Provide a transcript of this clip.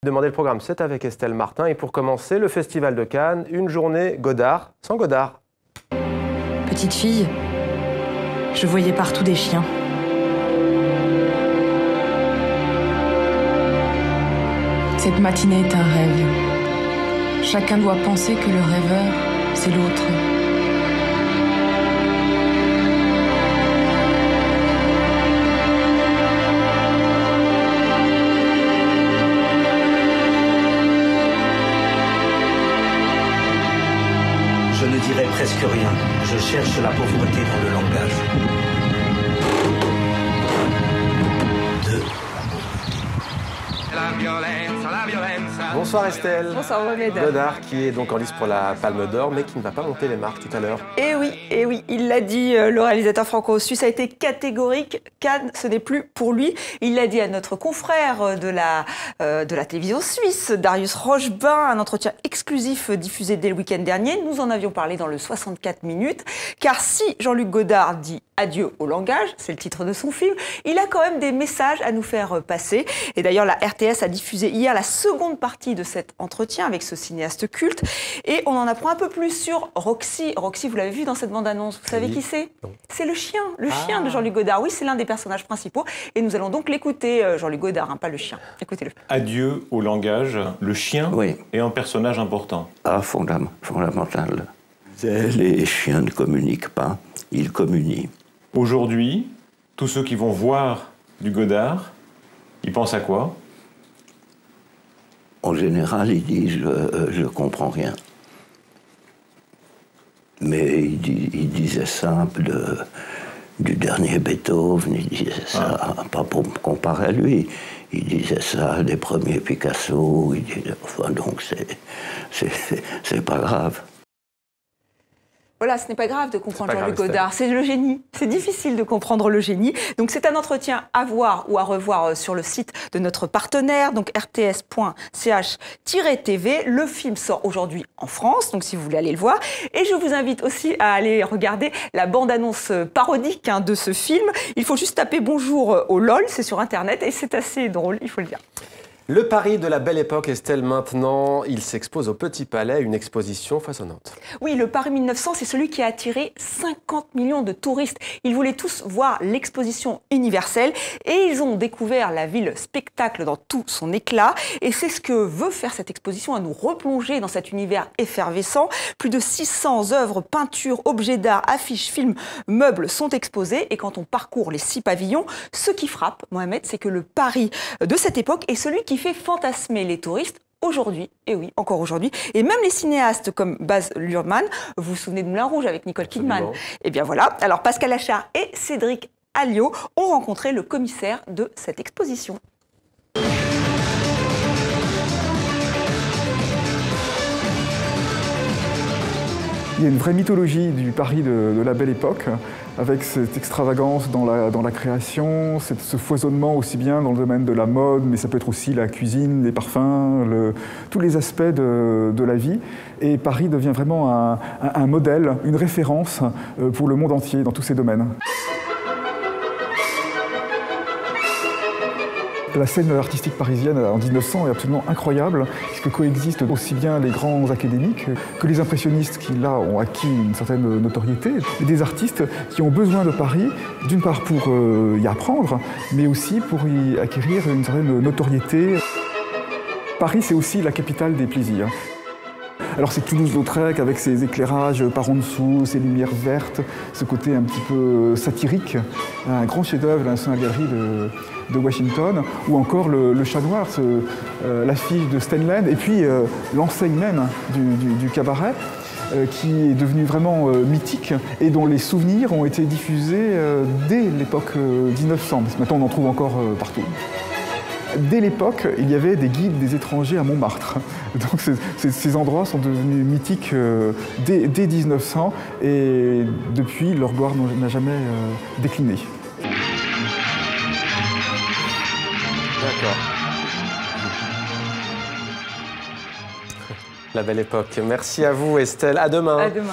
Demandez le programme, c'est avec Estelle Martin. Et pour commencer, le Festival de Cannes, une journée Godard sans Godard. Petite fille, je voyais partout des chiens. Cette matinée est un rêve. Chacun doit penser que le rêveur, c'est l'autre. Je ne dirai presque rien. Je cherche la pauvreté dans le langage. Bonsoir Estelle. Bonsoir Mohamed. Godard qui est donc en lice pour la Palme d'Or, mais qui ne va pas monter les marques tout à l'heure. Et oui, il l'a dit, le réalisateur franco-suisse a été catégorique. Cannes, ce n'est plus pour lui. Il l'a dit à notre confrère de la télévision suisse, Darius Rochebain, un entretien exclusif diffusé dès le week-end dernier. Nous en avions parlé dans le 64 minutes. Car si Jean-Luc Godard dit adieu au langage, c'est le titre de son film, il a quand même des messages à nous faire passer. Et d'ailleurs, la RTS a diffusé hier la seconde partie de cet entretien avec ce cinéaste culte. Et on en apprend un peu plus sur Roxy. Roxy, vous l'avez vu dans cette bande-annonce. Vous savez qui c'est? C'est le chien de Jean-Luc Godard. Oui, c'est l'un des personnages principaux. Et nous allons donc l'écouter, Jean-Luc Godard, hein, pas le chien. Écoutez-le. Adieu au langage. Le chien est un personnage important. Fondamental. Les chiens ne communiquent pas, ils communient. Aujourd'hui, tous ceux qui vont voir du Godard, ils pensent à quoi? En général, ils disent je comprends rien. Mais ils disaient ça du dernier Beethoven, ils disaient ça, pas pour me comparer à lui, ils disaient ça des premiers Picasso, ils disaient, enfin donc c'est pas grave. Voilà, ce n'est pas grave de comprendre Jean-Luc Godard, c'est le génie. C'est difficile de comprendre le génie. Donc c'est un entretien à voir ou à revoir sur le site de notre partenaire, donc rts.ch-tv. Le film sort aujourd'hui en France, donc si vous voulez aller le voir. Et je vous invite aussi à aller regarder la bande-annonce parodique de ce film. Il faut juste taper bonjour au LOL, c'est sur Internet et c'est assez drôle, il faut le dire. Le Paris de la Belle Époque, Estelle, maintenant, il s'expose au Petit Palais, une exposition foisonnante. Oui, le Paris 1900, c'est celui qui a attiré 50 millions de touristes. Ils voulaient tous voir l'exposition universelle et ils ont découvert la ville spectacle dans tout son éclat. Et c'est ce que veut faire cette exposition, à nous replonger dans cet univers effervescent. Plus de 600 œuvres, peintures, objets d'art, affiches, films, meubles sont exposés. Et quand on parcourt les 6 pavillons, ce qui frappe, Mohamed, c'est que le Paris de cette époque est celui qui fait fantasmer les touristes aujourd'hui, et oui, encore aujourd'hui. Et même les cinéastes comme Baz Luhrmann, vous vous souvenez de Moulin Rouge avec Nicole Kidman? Et bien voilà, alors Pascal Achard et Cédric Alliot ont rencontré le commissaire de cette exposition. Il y a une vraie mythologie du Paris de la Belle Époque, avec cette extravagance dans la création, ce foisonnement aussi bien dans le domaine de la mode, mais ça peut être aussi la cuisine, les parfums, tous les aspects de la vie. Et Paris devient vraiment un modèle, une référence pour le monde entier dans tous ces domaines. La scène artistique parisienne en 1900 est absolument incroyable, puisque coexistent aussi bien les grands académiques que les impressionnistes qui, là, ont acquis une certaine notoriété, et des artistes qui ont besoin de Paris, d'une part pour y apprendre, mais aussi pour y acquérir une certaine notoriété. Paris, c'est aussi la capitale des plaisirs. Alors c'est Toulouse-Lautrec avec ses éclairages par en dessous, ses lumières vertes, ce côté un petit peu satirique, un grand chef-d'œuvre, la National Gallery de Washington, ou encore le Chat Noir, l'affiche de Steinlen, et puis l'enseigne même du cabaret, qui est devenu vraiment mythique et dont les souvenirs ont été diffusés dès l'époque 1900, parce que maintenant on en trouve encore partout. Dès l'époque, il y avait des guides des étrangers à Montmartre. Donc ces endroits sont devenus mythiques dès 1900 et depuis, leur gloire n'a jamais décliné. D'accord. La Belle Époque. Merci à vous Estelle. À demain. À demain.